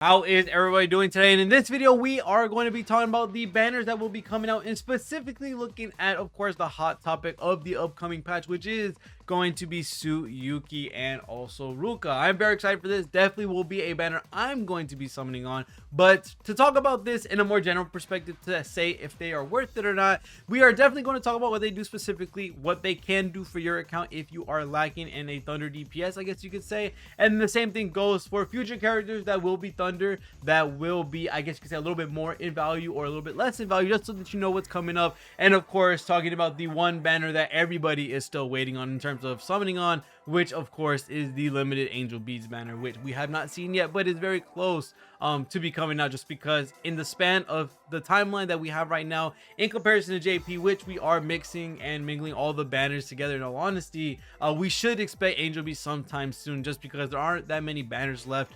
How is everybody doing today? And in this video, we are going to be talking about the banners that will be coming out, and specifically looking at, of course, the hot topic of the upcoming patch, which is going to be Yuki and also Ruka. I'm very excited for this. Definitely will be a banner I'm going to be summoning on. But to talk about this in a more general perspective, to say if they are worth it or not, we are definitely going to talk about what they do specifically, what they can do for your account if you are lacking in a Thunder DPS, I guess you could say. And the same thing goes for future characters that will be Thunder, that will be, I guess you could say, a little bit more in value or a little bit less in value, just so that you know what's coming up. And of course, talking about the one banner that everybody is still waiting on in terms of summoning on, which of course is the limited Angel Beads banner, which we have not seen yet, but is very close to be coming out, just because in the span of the timeline that we have right now in comparison to JP, which we are mixing and mingling all the banners together, in all honesty, we should expect Angel Beads sometime soon, just because there aren't that many banners left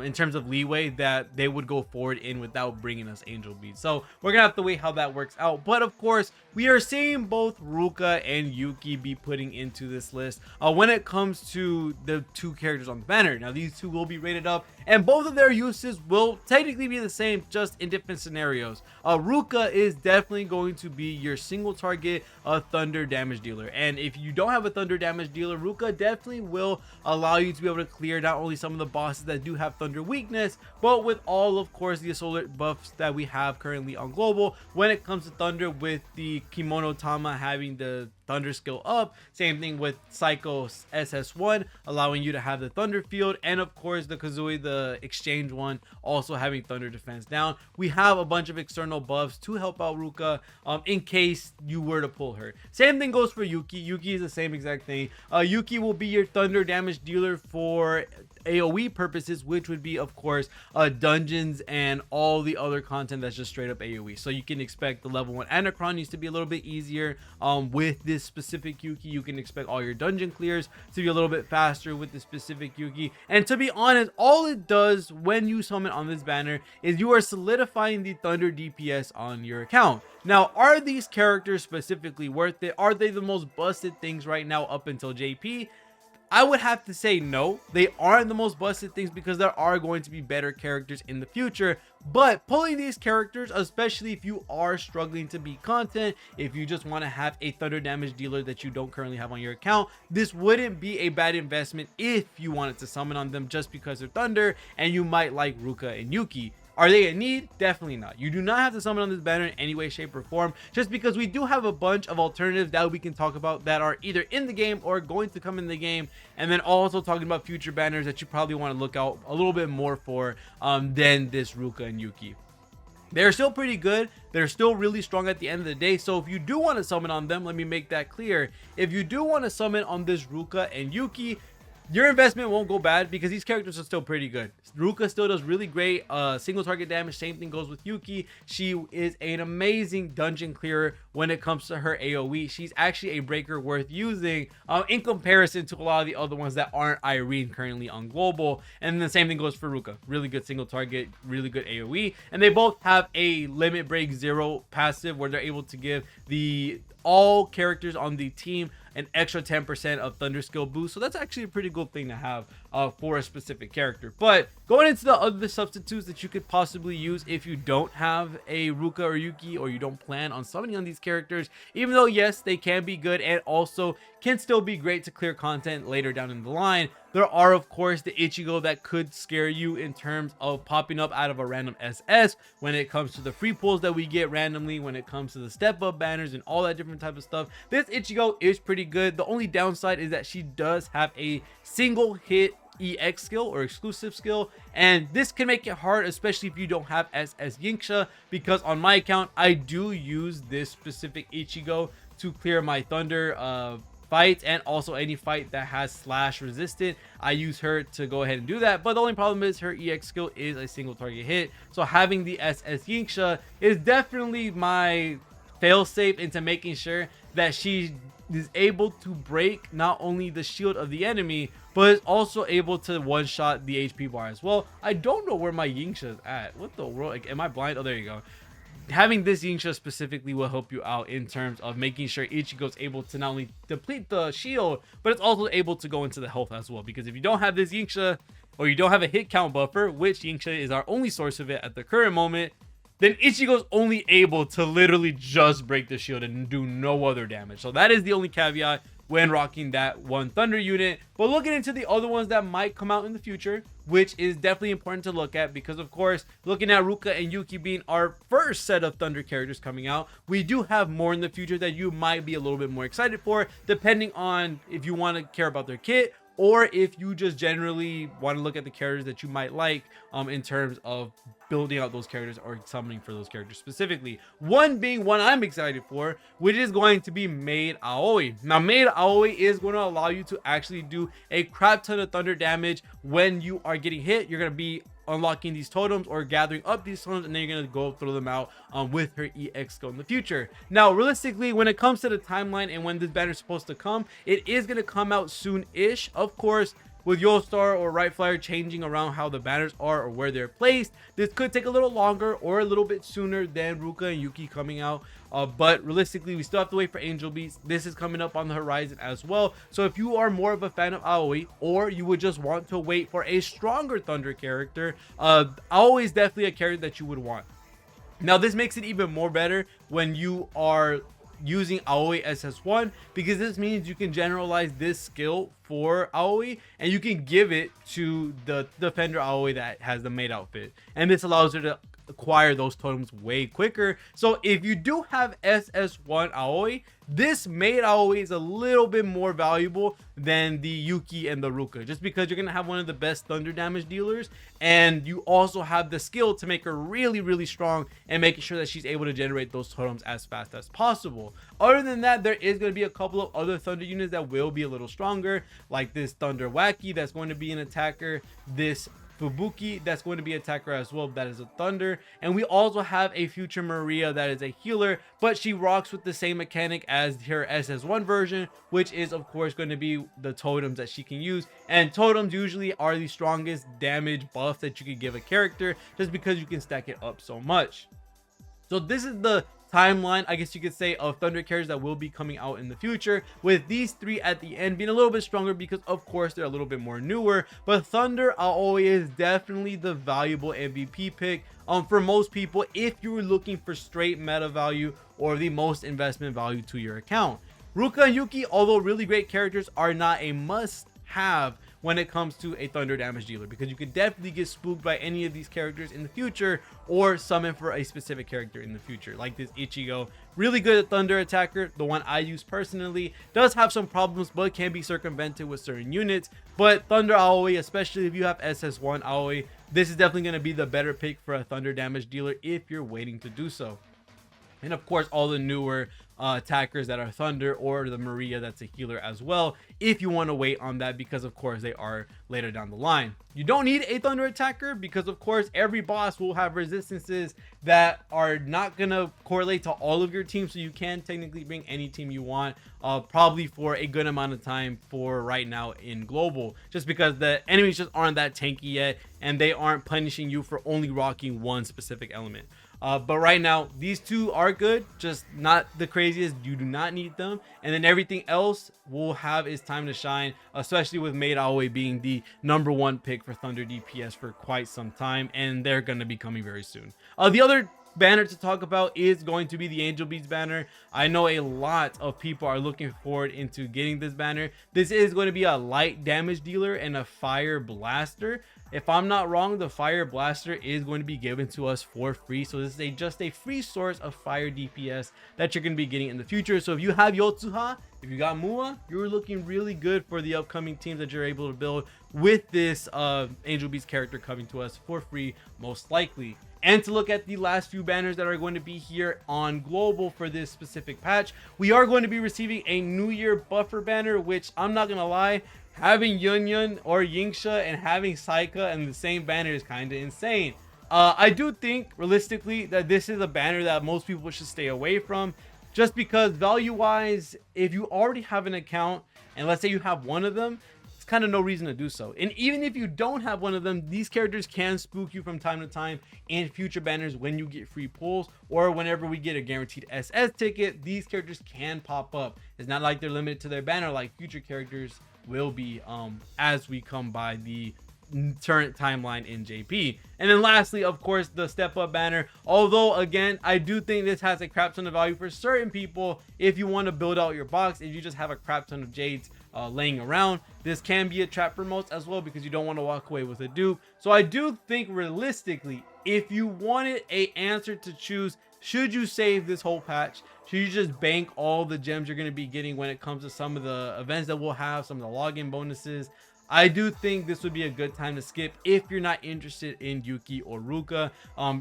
in terms of leeway that they would go forward in without bringing us Angel Beads. So we're gonna have to wait how that works out. But of course, we are seeing both Ruka and Yuki be putting into this list when it comes to the two characters on the banner. Now these two will be rated up, and both of their uses will technically be the same, just in different scenarios. Ruka is definitely going to be your single target thunder damage dealer, and if you don't have a thunder damage dealer, Ruka definitely will allow you to be able to clear not only some of the bosses that do have thunder weakness, but with all, of course, the assault buffs that we have currently on global when it comes to thunder, with the Kimono Tama having the thunder skill up, same thing with Psycho SS1 allowing you to have the thunder field, and of course the Kazooie, the exchange one, also having thunder defense down. We have a bunch of external buffs to help out Ruka in case you were to pull her. Same thing goes for Yuki. Yuki is the same exact thing. Yuki will be your thunder damage dealer for AoE purposes, which would be, of course, dungeons and all the other content that's just straight up AoE. So you can expect the level 1 Anacron needs to be a little bit easier with this specific Yuki. You can expect all your dungeon clears to be a little bit faster with this specific Yuki. And to be honest, all it does when you summon on this banner is you are solidifying the thunder DPS on your account. Now, are these characters specifically worth it? Are they the most busted things right now up until JP? I would have to say no, they aren't the most busted things, because there are going to be better characters in the future. But pulling these characters, especially if you are struggling to beat content, if you just want to have a thunder damage dealer that you don't currently have on your account, this wouldn't be a bad investment if you wanted to summon on them just because they're thunder and you might like Ruka and Yuki. Are they a need? Definitely not. You do not have to summon on this banner in any way, shape, or form, just because we do have a bunch of alternatives that we can talk about that are either in the game or going to come in the game, and then also talking about future banners that you probably want to look out a little bit more for than this Ruka and Yuki. They're still pretty good. They're still really strong at the end of the day. So if you do want to summon on them, let me make that clear. If you do want to summon on this Ruka and Yuki, your investment won't go bad, because these characters are still pretty good. Ruka still does really great single target damage. Same thing goes with Yuki. She is an amazing dungeon clearer when it comes to her AoE. She's actually a breaker worth using in comparison to a lot of the other ones that aren't Irene currently on global. And the same thing goes for Ruka. Really good single target, really good AoE. And they both have a limit break 0 passive where they're able to give all characters on the team an extra 10% of thunder skill boost. So that's actually a pretty good thing to have for a specific character. But going into the other substitutes that you could possibly use if you don't have a Ruka or Yuki, or you don't plan on summoning on these characters, even though yes, they can be good and also can still be great to clear content later down in the line, there are of course the Ichigo that could scare you in terms of popping up out of a random SS when it comes to the free pulls that we get randomly, when it comes to the step up banners and all that different type of stuff. This Ichigo is pretty good. The only downside is that she does have a single hit EX skill or exclusive skill, and this can make it hard, especially if you don't have SS Yinksha, because on my account I do use this specific Ichigo to clear my thunder fight, and also any fight that has slash resistant, I use her to go ahead and do that. But the only problem is her EX skill is a single target hit, so having the SS Yinksha is definitely my failsafe into making sure that she is able to break not only the shield of the enemy, but is also able to one-shot the HP bar as well. I don't know where my Yinksha is at. What the world? Like, am I blind? Oh, there you go. Having this Yinksha specifically will help you out in terms of making sure Ichigo is able to not only deplete the shield, but it's also able to go into the health as well. Because if you don't have this Yinksha, or you don't have a hit count buffer, which Yingxia is our only source of it at the current moment, then Ichigo's only able to literally just break the shield and do no other damage. So that is the only caveat when rocking that one Thunder unit. But looking into the other ones that might come out in the future, which is definitely important to look at, because of course, looking at Ruka and Yuki being our first set of Thunder characters coming out, we do have more in the future that you might be a little bit more excited for, depending on if you want to care about their kit, or if you just generally want to look at the characters that you might like in terms of building out those characters or summoning for those characters specifically. One being one I'm excited for, which is going to be Maid Aoi. Now, Maid Aoi is going to allow you to actually do a crap ton of thunder damage when you are getting hit. You're going to be unlocking these totems or gathering up these totems, and then you're going to go throw them out with her EX skill in the future. Now, realistically, when it comes to the timeline and when this banner is supposed to come, it is going to come out soon-ish. Of course, with Yostar or Right Flyer changing around how the banners are or where they're placed, this could take a little longer or a little bit sooner than Ruka and Yuki coming out. But realistically, we still have to wait for Angel Beats. This is coming up on the horizon as well. So if you are more of a fan of Aoi, or you would just want to wait for a stronger Thunder character, Aoi is definitely a character that you would want. Now, this makes it even more better when you are using Aoi SS1, because this means you can generalize this skill for Aoi and you can give it to the defender Aoi that has the maid outfit, and this allows her to acquire those totems way quicker. So if you do have SS1 Aoi, this maid Aoi is a little bit more valuable than the Yuki and the Ruka, just because you're gonna have one of the best thunder damage dealers, and you also have the skill to make her really strong and making sure that she's able to generate those totems as fast as possible. Other than that, there is going to be a couple of other thunder units that will be a little stronger, like this Thunder Wacky that's going to be an attacker, this Fubuki that's going to be attacker as well, that is a thunder, and we also have a future Maria that is a healer, but she rocks with the same mechanic as her SS1 version, which is of course going to be the totems that she can use. And totems usually are the strongest damage buff that you could give a character, just because you can stack it up so much. So this is the timeline, I guess you could say, of thunder characters that will be coming out in the future, with these three at the end being a little bit stronger because of course they're a little bit more newer. But Thunder Aoi is definitely the valuable MVP pick for most people if you're looking for straight meta value or the most investment value to your account. Ruka and Yuki, although really great characters, are not a must have when it comes to a thunder damage dealer, because you could definitely get spooked by any of these characters in the future or summon for a specific character in the future, like this Ichigo. Really good at thunder attacker, the one I use personally, does have some problems but can be circumvented with certain units. But Thunder Aoi, especially if you have SS1 Aoi, this is definitely going to be the better pick for a thunder damage dealer if you're waiting to do so. And of course, all the newer attackers that are thunder, or the Maria that's a healer as well, if you want to wait on that, because of course they are later down the line. You don't need a thunder attacker because of course every boss will have resistances that are not gonna correlate to all of your teams, so you can technically bring any team you want, probably for a good amount of time for right now in global, just because the enemies just aren't that tanky yet and they aren't punishing you for only rocking one specific element. But right now, these two are good, just not the craziest. You do not need them. And then everything else will have its time to shine, especially with Maid Aoi being the #1 pick for Thunder DPS for quite some time. And they're going to be coming very soon. The other banner to talk about is going to be the Angel Beats banner. I know a lot of people are looking forward into getting this banner. This is going to be a light damage dealer and a fire blaster. If I'm not wrong, the fire blaster is going to be given to us for free, so this is just a free source of fire DPS that you're going to be getting in the future. So if you have Yotsuha, if you got Mua, you're looking really good for the upcoming teams that you're able to build with this Angel Beats character coming to us for free, most likely. And to look at the last few banners that are going to be here on global for this specific patch, we are going to be receiving a New Year buffer banner, which I'm not gonna lie, having Yunyun or Yingxia and having Saika in the same banner is kind of insane. I do think realistically that this is a banner that most people should stay away from, just because value wise, if you already have an account and let's say you have one of them, it's kind of no reason to do so. And even if you don't have one of them, these characters can spook you from time to time in future banners when you get free pulls, or whenever we get a guaranteed SS ticket, these characters can pop up. It's not like they're limited to their banner like future characters will be as we come by the current timeline in JP. And then lastly, of course, the step up banner. Although again, I do think this has a crap ton of value for certain people. If you want to build out your box, if you just have a crap ton of jades laying around, this can be a trap for most as well, because you don't want to walk away with a dupe. So I do think realistically, if you wanted a answer to choose, should you save this whole patch? Should you just bank all the gems you're going to be getting when it comes to some of the events that we'll have, some of the login bonuses? I do think this would be a good time to skip if you're not interested in Yuki or Ruka,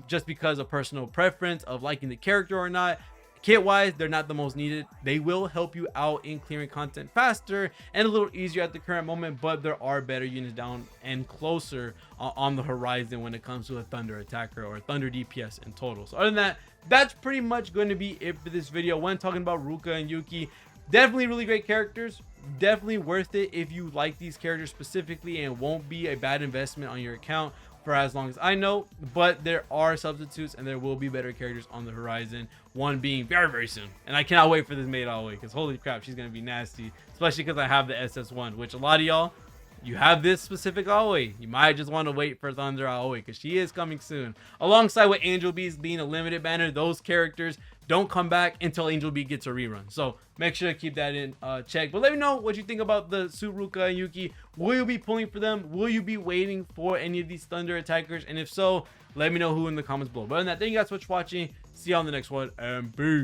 just because of personal preference of liking the character or not. Kit wise, they're not the most needed. They will help you out in clearing content faster and a little easier at the current moment, but there are better units down and closer on the horizon when it comes to a thunder attacker or a thunder DPS in total. So other than that, that's pretty much going to be it for this video when talking about Ruka and Yuki. Definitely really great characters, definitely worth it if you like these characters specifically, and won't be a bad investment on your account for as long as I know. But there are substitutes and there will be better characters on the horizon, one being very soon, and I cannot wait for this maid all the way, because holy crap, she's gonna be nasty, especially because I have the SS1, which a lot of y'all, you have this specific Aoi. You might just want to wait for Thunder Aoi, because she is coming soon, alongside with Angel Bees being a limited banner. Those characters don't come back until Angel Bee gets a rerun, so make sure to keep that in check. But let me know what you think about the suit Ruka and Yuki. Will you be pulling for them? Will you be waiting for any of these thunder attackers? And if so, let me know who in the comments below. But other than that, thank you guys so much for watching. See you on the next one, and peace.